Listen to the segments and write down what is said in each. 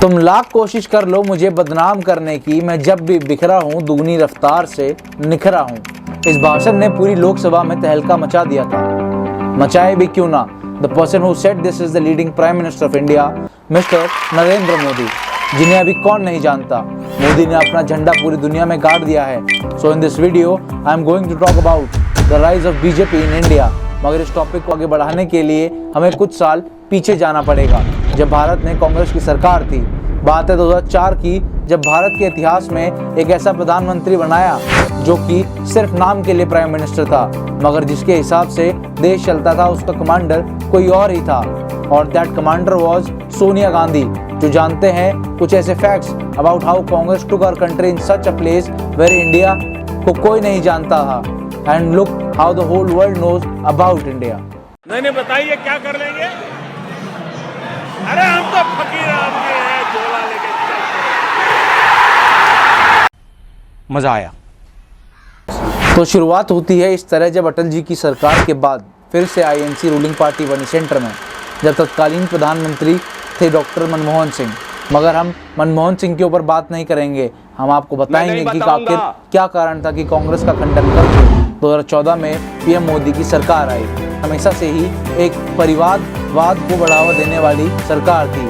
तुम लाख कोशिश कर लो मुझे बदनाम करने की, मैं जब भी बिखरा हूँ दुगनी रफ्तार से निखरा हूँ। इस भाषण ने पूरी लोकसभा में तहलका मचा दिया था। मचाए भी क्यों ना। The person who said this is the leading prime minister of India, mister Narendra Modi, जिन्हें अभी कौन नहीं जानता। मोदी ने अपना झंडा पूरी दुनिया में गाड़ दिया है। So in this video I am going to talk about the rise of BJP in India. मगर इस टॉपिक को आगे बढ़ाने के लिए हमें कुछ साल पीछे जाना पड़ेगा, जब भारत में कांग्रेस की सरकार थी। बात है 2004 की, जब भारत के इतिहास में एक ऐसा प्रधानमंत्री बनाया जो कि सिर्फ नाम के लिए प्राइम मिनिस्टर था, मगर जिसके हिसाब से देश चलता था उसका कमांडर कोई और ही था। और that commander was Sonia Gandhi, जो जानते हैं कुछ ऐसे facts about how Congress took our country in such a place where India को कोई नहीं जानता था। And look how the whole world knows about India. नहीं बताइए क्या कर लेंगे। अरे हम तो फकीर आदमी हैं, झोला लेके मजा आया। तो शुरुआत होती है इस तरह, जब अटल जी की सरकार के बाद फिर से आईएनसी रूलिंग पार्टी बनी सेंटर में, जब तत्कालीन प्रधानमंत्री थे डॉक्टर मनमोहन सिंह। मगर हम मनमोहन सिंह के ऊपर बात नहीं करेंगे, हम आपको बताएंगे कि आखिर क्या कारण था कि कांग्रेस का खंडन करके 2014 में पीएम मोदी की सरकार आई। हमेशा से ही एक परिवारवाद को बढ़ावा देने वाली सरकार थी।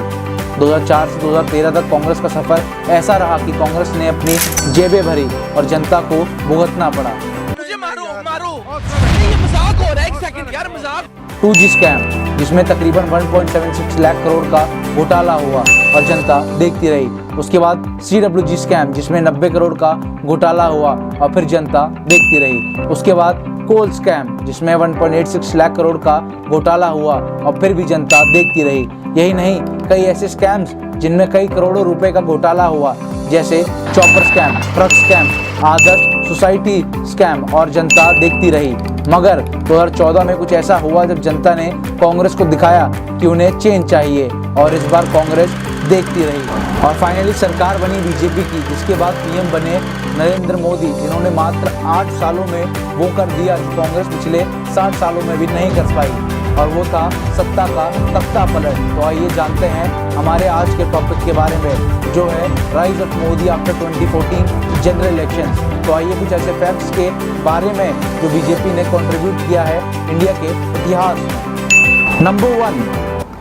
2004 से 2013 तक कांग्रेस का सफर ऐसा रहा कि कांग्रेस ने अपनी जेबें भरी और जनता को भुगतना पड़ा। मुझे मारो ये मजाक हो रहा है, एक सेकंड यार, मजाक। 2G स्कैम, जिसमें तकरीबन 1.76 लाख करोड़ का घोटाला हुआ और जनता देखती रही। उसके बाद CWG स्कैम, जिसमें 90 करोड़ का घोटाला हुआ और फिर जनता देखती रही। उसके बाद कोल स्कैम, जिसमें 1.86 लाख करोड़ का घोटाला हुआ और फिर भी जनता देखती रही। यही नहीं, कई ऐसे स्कैम्स जिनमें कई करोड़ों रुपए का घोटाला हुआ, जैसे चॉपर स्कैम, ट्रक स्कैम, आदर्श सोसाइटी स्कैम, और जनता देखती रही। मगर 2014 में कुछ ऐसा हुआ जब जनता ने कांग्रेस को दिखाया कि उन्हें चेंज चाहिए, और इस बार कांग्रेस देखती रही और फाइनली सरकार बनी बीजेपी की, जिसके बाद पीएम बने नरेंद्र मोदी, जिन्होंने मात्र 8 सालों में वो कर दिया जो कांग्रेस पिछले 60 सालों में भी नहीं कर पाई, और वो था सत्ता का तख्ता पलट। तो आइए जानते हैं हमारे आज के टॉपिक के बारे में, जो है rise of Modi after 2014 general elections. तो आइए कुछ ऐसे फैक्ट्स के बारे में जो बीजेपी ने कंट्रीब्यूट किया है इंडिया के इतिहास में। नंबर 1,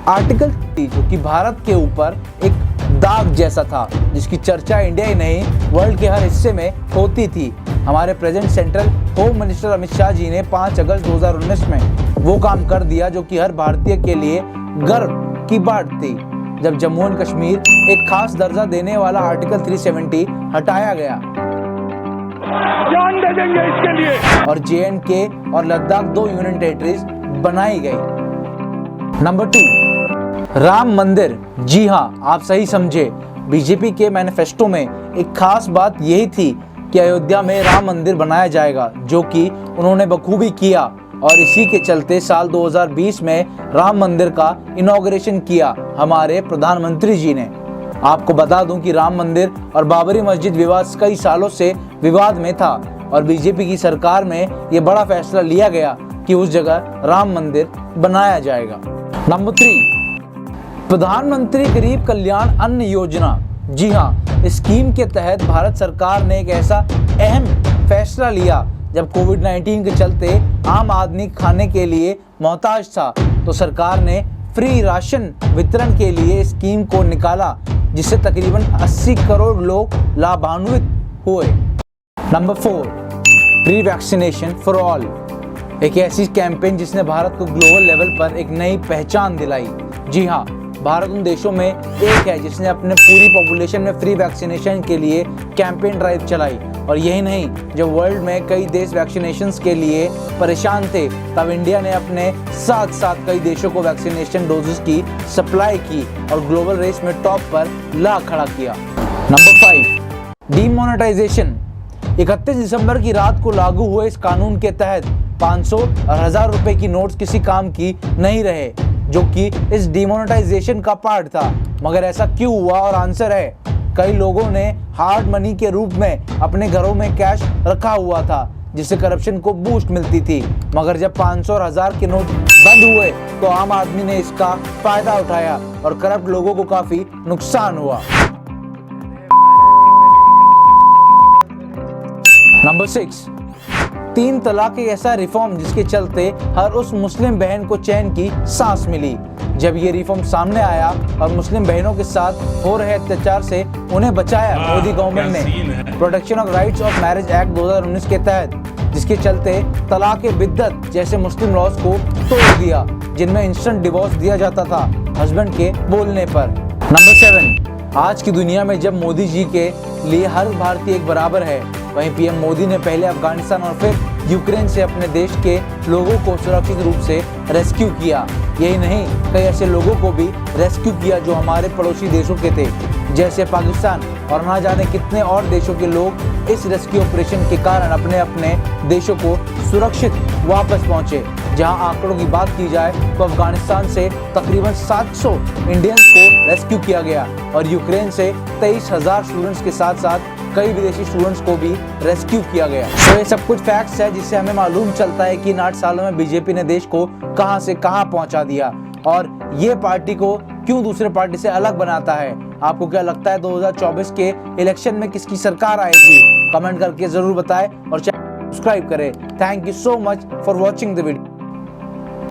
आर्टिकल 30, जो कि भारत के ऊपर एक दाग जैसा था, जिसकी चर्चा इंडिया ही नहीं वर्ल्ड के हर हिस्से में होती थी। हमारे present central home minister Amit Shah ji ने 5 अगस्त 2019 में वो काम कर दिया जो कि हर भारतीय के लिए गर्व की बात थी, जब जम्मू एंड कश्मीर एक खास दर्जा देने वाला आर्टिकल 370 हटाया गया। जान दे देंगे इसके लिए। और JNK और लद्दाख 2 यूनियन टेरिटरीज बनाई गई। नंबर 2, राम मंदिर। जी हाँ, आप सही समझे। बीजेपी के मैनिफेस्टो में एक खास बात यही थी कि अयोध्या में राम मंदिर बनाया जाएगा, जो कि उन्होंने बखूबी किया, और इसी के चलते साल 2020 में राम मंदिर का इनॉग्रेशन किया हमारे प्रधानमंत्री जी ने। आपको बता दूं कि राम मंदिर और बाबरी मस्जिद विवाद कई सालों से विवाद में था, और बीजेपी की सरकार में ये बड़ा फैसला लिया गया कि उस जगह राम मंदिर बनाया जाएगा। नंबर 3, प्रधानमंत्री गरीब कल्याण अन्न योजना। जी हाँ, इस स्कीम के तहत भारत सरकार ने एक ऐसा अहम फैसला लिया जब कोविड-19 के चलते आम आदमी खाने के लिए मोहताज था, तो सरकार ने फ्री राशन वितरण के लिए स्कीम को निकाला, जिससे तकरीबन 80 करोड़ लोग लाभान्वित हुए। Number 4, pre vaccination for all, एक ऐसी कैंपेन जिसने भारत को ग्लोबल लेवल पर एक नई पहचान दिलाई। जी हाँ, भारत उन देशों में एक है जिसने अपने पूरी पॉपुलेशन में फ्री वैक्सीनेशन के लिए कैंपेन ड्राइव चलाई। और यही नहीं, जब वर्ल्ड में कई देश वैक्सीनेशंस के लिए परेशान थे, तब इंडिया ने अपने साथ साथ कई देशों को वैक्सीनेशन डोजेस की सप्लाई की और ग्लोबल रेस में टॉप पर ला खड़ा किया। Number 5, demonetisation. 31 दिसंबर की रात को लागू हुए इस कानून के तहत 500 और 1000 रुपए की नोट्स किसी काम की नहीं रहे, जो कि इस डीमोनेटाइजेशन का पार्ट था। मगर ऐसा क्यों हुआ? और आंसर है, कई लोगों ने हार्ड मनी के रूप में अपने घरों में कैश रखा हुआ था, जिससे करप्शन को बूस्ट मिलती थी। मगर जब 500 और 1000 के नोट बंद हुए तो आम आदमी ने इसका फायदा उठाया और करप्ट लोगों को काफी नुकसान हुआ। नंबर 6, 3 तलाक एक ऐसा रिफॉर्म जिसके चलते हर उस मुस्लिम बहन को चैन की सांस मिली। जब ये रिफॉर्म सामने आया और मुस्लिम बहनों के साथ हो रहे अत्याचार से उन्हें बचाया, मोदी गवर्नमेंट ने protection of rights of marriage act 2019 के तहत, जिसके चलते तलाक बिद्दत जैसे मुस्लिम लॉज को तोड़ दिया, जिनमें इंस्टेंट डिवोर्स दिया जाता था हस्बैंड के बोलने पर। नंबर 7, आज की दुनिया में जब मोदी जी के लिए हर भारतीय एक बराबर है, वहीं पीएम मोदी ने पहले अफगानिस्तान और फिर यूक्रेन से अपने देश के लोगों को सुरक्षित रूप से रेस्क्यू किया। यही नहीं, कई ऐसे लोगों को भी रेस्क्यू किया जो हमारे पड़ोसी देशों के थे, जैसे पाकिस्तान, और ना जाने कितने और देशों के लोग इस रेस्क्यू ऑपरेशन के कारण अपने अपने देशों को सुरक्षित वापस पहुंचे। जहां आंकड़ों की बात की जाए तो अफगानिस्तान से तकरीबन 700 इंडियंस को रेस्क्यू किया गया और यूक्रेन से 23,000 स्टूडेंट्स के साथ साथ कई विदेशी स्टूडेंट्स को भी रेस्क्यू किया गया। तो ये सब कुछ फैक्ट्स है जिससे हमें मालूम चलता है कि इन 8 सालों में बीजेपी ने देश को कहां से कहां पहुंचा दिया और ये पार्टी को क्यों दूसरे पार्टी से अलग बनाता है। आपको क्या लगता है 2024 के इलेक्शन में किसकी सरकार आएगी? कमेंट करके जरूर बताएं और चैनल सब्सक्राइब करें। Thank you so much for watching the video.